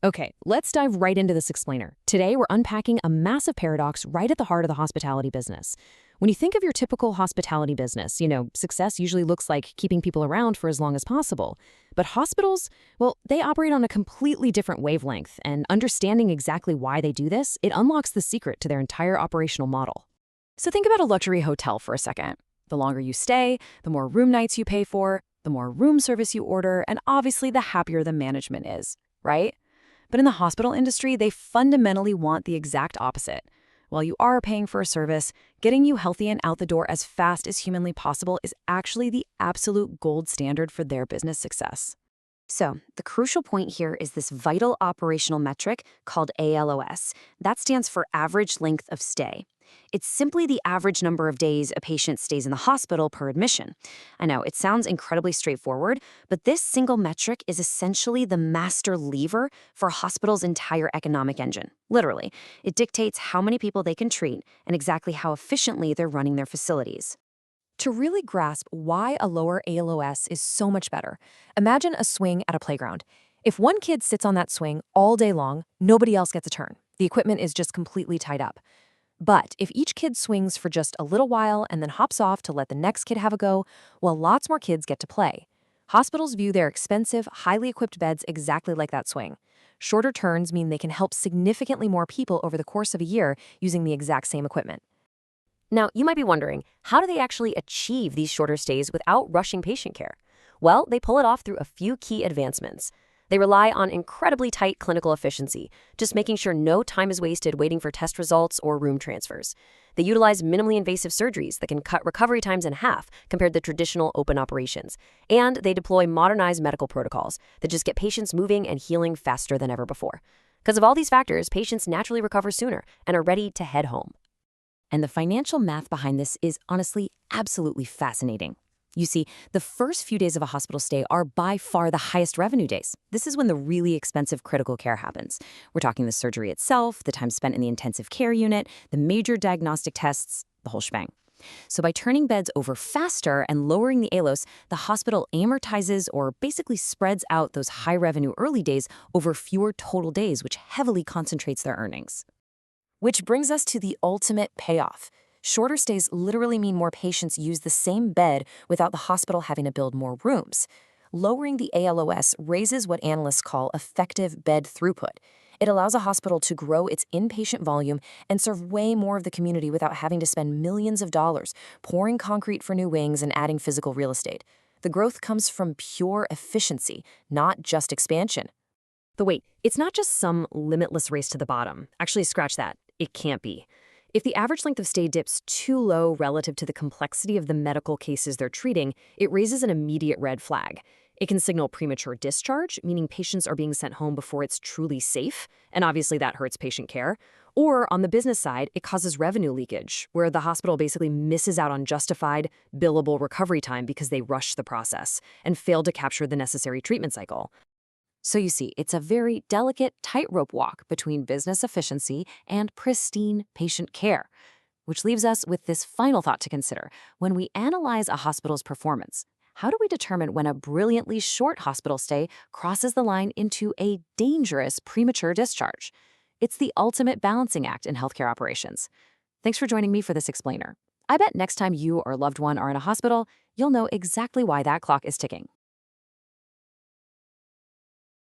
Okay, let's dive right into this explainer. Today, we're unpacking a massive paradox right at the heart of the hospitality business. When you think of your typical hospitality business, success usually looks like keeping people around for as long as possible. But hospitals, well, they operate on a completely different wavelength, and understanding exactly why they do this, it unlocks the secret to their entire operational model. So think about a luxury hotel for a second. The longer you stay, the more room nights you pay for, the more room service you order, and obviously the happier the management is, right? But in the hospital industry, they fundamentally want the exact opposite. While you are paying for a service, getting you healthy and out the door as fast as humanly possible is actually the absolute gold standard for their business success. So, the crucial point here is this vital operational metric called ALOS. That stands for average length of stay. It's simply the average number of days a patient stays in the hospital per admission. I know, it sounds incredibly straightforward, but this single metric is essentially the master lever for a hospital's entire economic engine. Literally, it dictates how many people they can treat and exactly how efficiently they're running their facilities. To really grasp why a lower ALOS is so much better, imagine a swing at a playground. If one kid sits on that swing all day long, nobody else gets a turn. The equipment is just completely tied up. But if each kid swings for just a little while and then hops off to let the next kid have a go, well, lots more kids get to play. Hospitals view their expensive, highly equipped beds exactly like that swing. Shorter turns mean they can help significantly more people over the course of a year using the exact same equipment. Now, you might be wondering, how do they actually achieve these shorter stays without rushing patient care? Well, they pull it off through a few key advancements. They rely on incredibly tight clinical efficiency, just making sure no time is wasted waiting for test results or room transfers. They utilize minimally invasive surgeries that can cut recovery times in half compared to traditional open operations. And they deploy modernized medical protocols that just get patients moving and healing faster than ever before. Because of all these factors, patients naturally recover sooner and are ready to head home. And the financial math behind this is honestly absolutely fascinating. You see, the first few days of a hospital stay are by far the highest revenue days. This is when the really expensive critical care happens. We're talking the surgery itself, the time spent in the intensive care unit, the major diagnostic tests, the whole shebang. So by turning beds over faster and lowering the ALOS, the hospital amortizes or basically spreads out those high-revenue early days over fewer total days, which heavily concentrates their earnings. Which brings us to the ultimate payoff. Shorter stays literally mean more patients use the same bed without the hospital having to build more rooms. Lowering the ALOS raises what analysts call effective bed throughput. It allows a hospital to grow its inpatient volume and serve way more of the community without having to spend millions of dollars pouring concrete for new wings and adding physical real estate. The growth comes from pure efficiency, not just expansion. But wait, it's not just some limitless race to the bottom. Actually, scratch that. It can't be. If the average length of stay dips too low relative to the complexity of the medical cases they're treating, it raises an immediate red flag. It can signal premature discharge, meaning patients are being sent home before it's truly safe, and obviously that hurts patient care. Or on the business side, it causes revenue leakage, where the hospital basically misses out on justified, billable recovery time because they rushed the process and failed to capture the necessary treatment cycle. So you see, it's a very delicate tightrope walk between business efficiency and pristine patient care, which leaves us with this final thought to consider. When we analyze a hospital's performance, how do we determine when a brilliantly short hospital stay crosses the line into a dangerous premature discharge? It's the ultimate balancing act in healthcare operations. Thanks for joining me for this explainer. I bet next time you or a loved one are in a hospital, you'll know exactly why that clock is ticking.